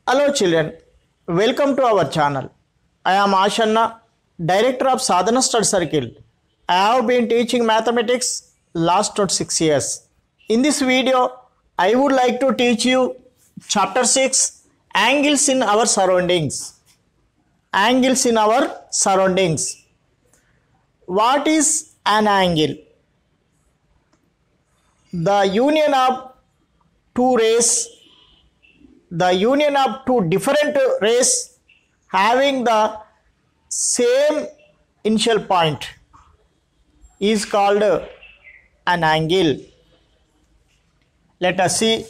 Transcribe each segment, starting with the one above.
Hello children, welcome to our channel. I am Ashanna, Director of Sadhana Study Circle. I have been teaching mathematics last 6 years. In this video, I would like to teach you Chapter 6, Angles in our surroundings. Angles in our surroundings. What is an angle? The union of two different rays having the same initial point is called an angle. Let us see.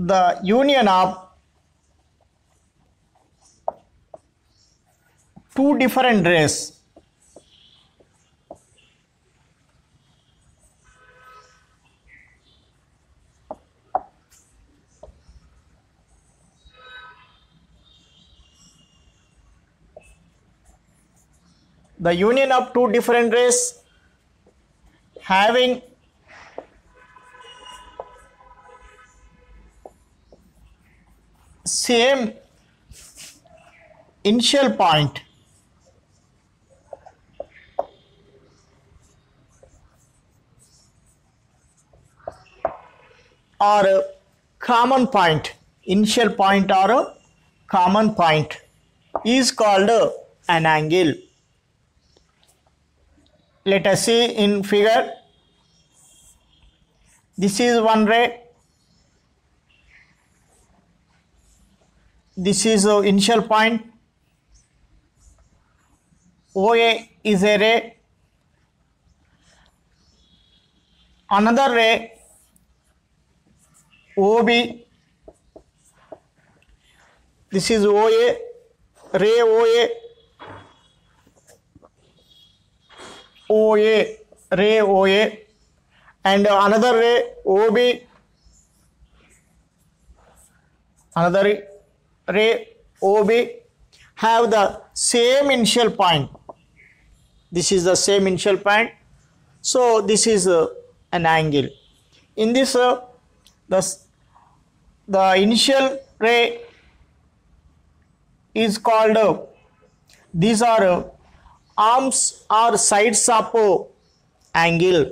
The union of two different rays having same initial point or a common point, initial point or a common point is called an angle. Let us see in figure. This is one ray. This is the initial point. OA is a ray. Another ray, OB. This is OA, ray OA. Ray OA, and another ray OB, another ray OB have the same initial point. This is the same initial point, so this is an angle. In this the initial ray is called these are arms or sides of angle.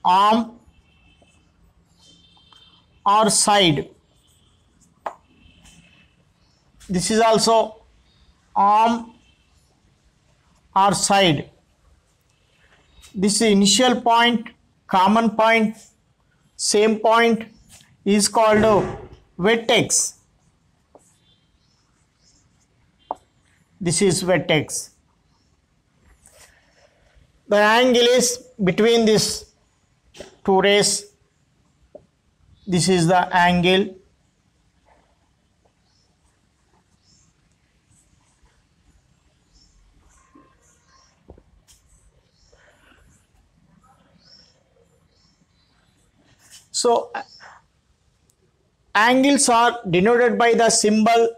Arm or side. This is also arm or side. This initial point, common point, same point is called vertex. This is vertex. The angle is between these two rays. This is the angle. So angles are denoted by the symbol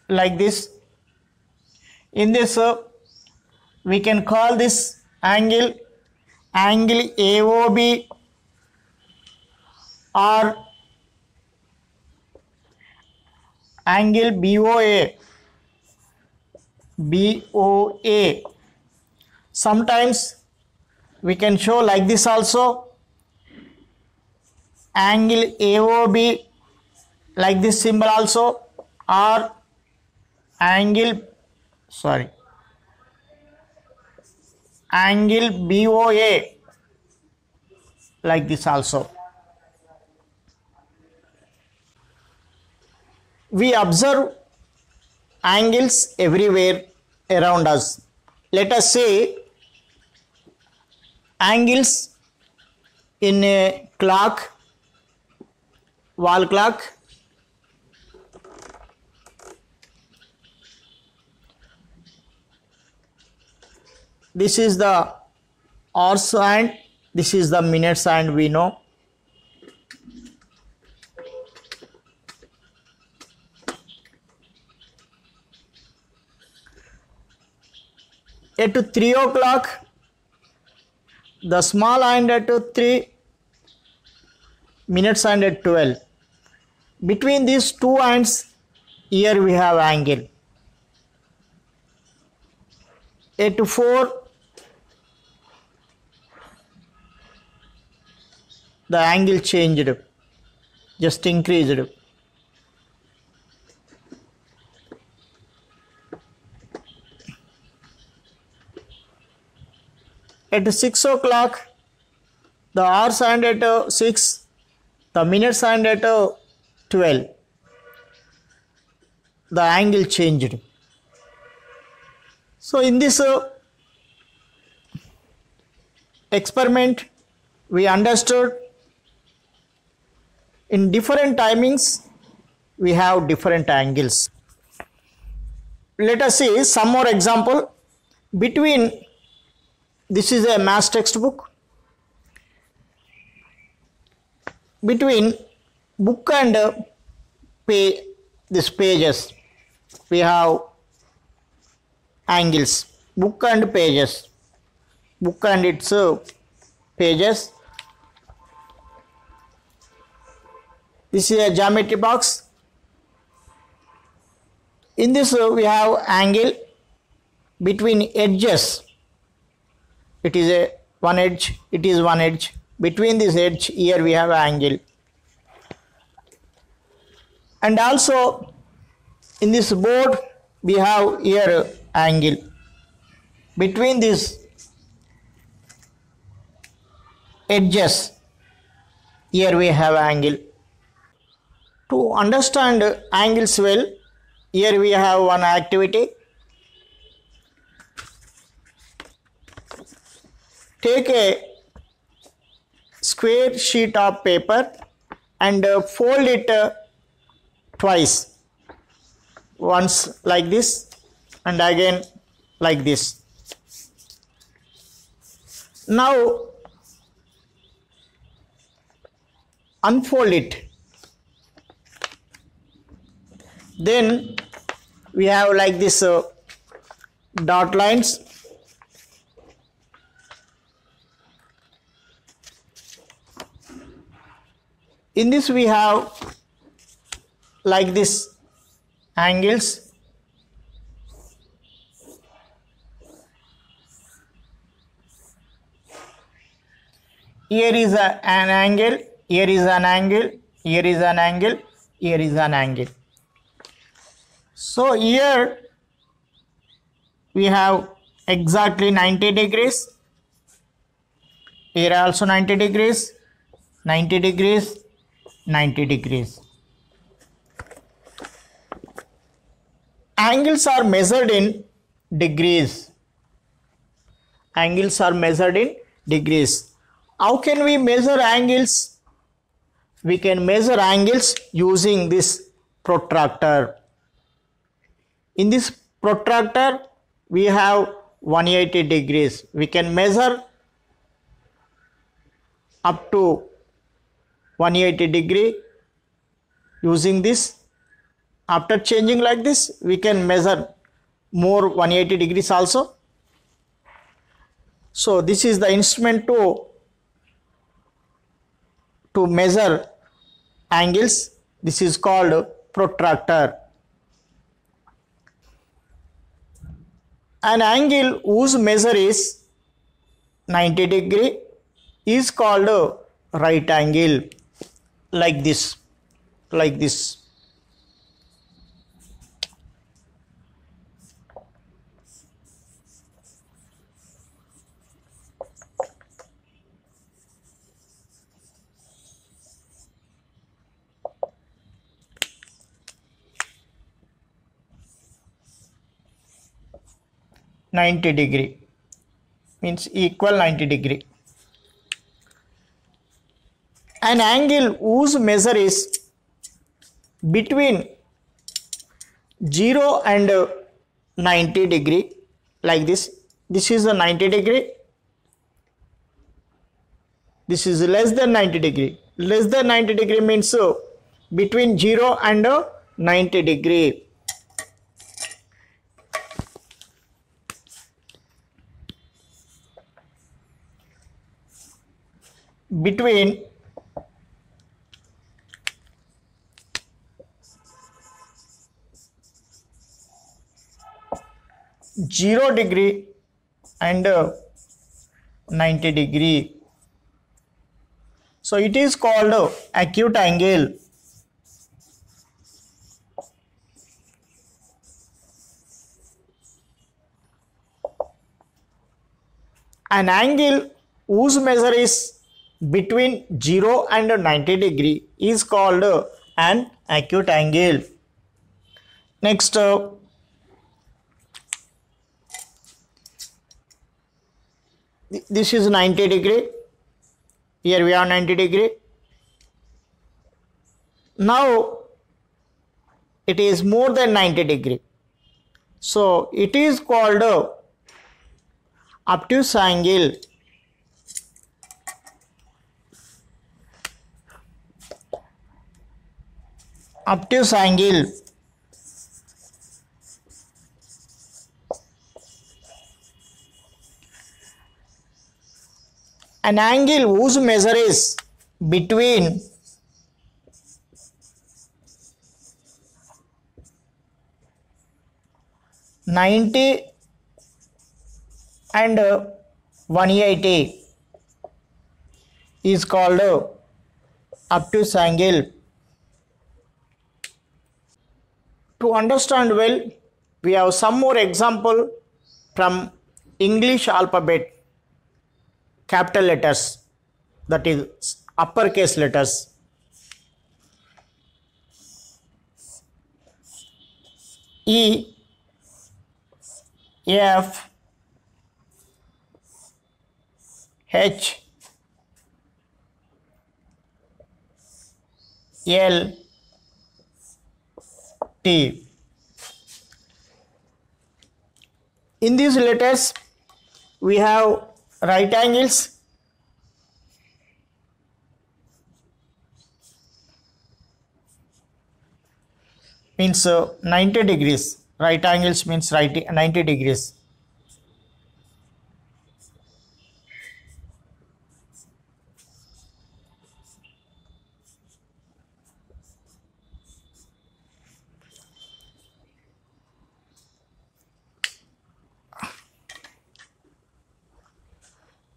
like this. In this we can call this angle AOB or angle BOA. Sometimes we can show like this also, angle AOB like this symbol also, or angle BOA like this also. We observe angles everywhere around us. Let us say angles in a clock, wall clock. This is the hours hand, this is the minutes hand, we know. at 3 o'clock, the small hand at 3 minutes and at 12. Between these two hands, here we have angle. At 4, the angle changed, just increased. At 6 o'clock, the hours hand at 6, the minutes hand at 12. The angle changed. So in this experiment, we understood in different timings we have different angles. Let us see some more example. Between, this is a maths textbook. Between book and these pages, we have angles. Book and pages. Book and its pages. This is a geometry box. In this we have angle between edges. It is a one edge. It is one edge. Between this edge, here we have angle. And also in this board we have here angle. Between these edges, here we have angle. To understand angles well, here we have one activity. Take a square sheet of paper and fold it twice. Once like this and again like this. Now unfold it. Then we have like this dot lines. In this we have like this angles. Here is an angle, here is an angle, here is an angle, here is an angle. So here we have exactly 90 degrees. Here also 90 degrees, 90 degrees, 90 degrees. Angles are measured in degrees. Angles are measured in degrees. How can we measure angles? We can measure angles using this protractor. In this protractor, we have 180 degrees. We can measure up to 180 degree using this. After changing like this, we can measure more 180 degrees also. So this is the instrument to measure angles. This is called protractor. An angle whose measure is 90 degree is called a right angle, like this, like this. (90 degree) means equal 90 degree. An angle whose measure is between 0 and 90 degree, like this. This is a 90 degree. This is less than 90 degree. Less than 90 degree means between 0 and 90 degree. between 0 degree and 90 degree. So it is called acute angle. An angle whose measure is between 0 and 90 degree is called an acute angle. Next, this is 90 degree. Here we have 90 degree. Now it is more than 90 degree. So it is called obtuse angle. Obtuse angle. An angle whose measure is between 90 and 180 is called obtuse angle. To understand well, we have some more example from English alphabet. Capital letters, that is uppercase letters. E, F, H, L, T. In these letters, we have right angles, means 90 degrees. Right angles means 90 degrees.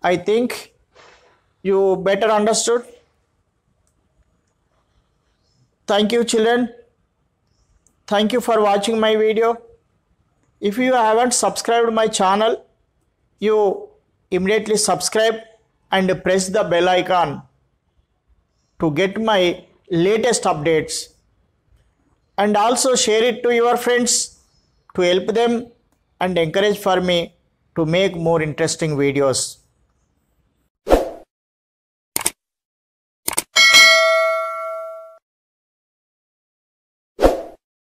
I think you better understood. Thank you, children. Thank you for watching my video. If you haven't subscribed my channel, you immediately subscribe and press the bell icon to get my latest updates. And also share it to your friends to help them and encourage for me to make more interesting videos.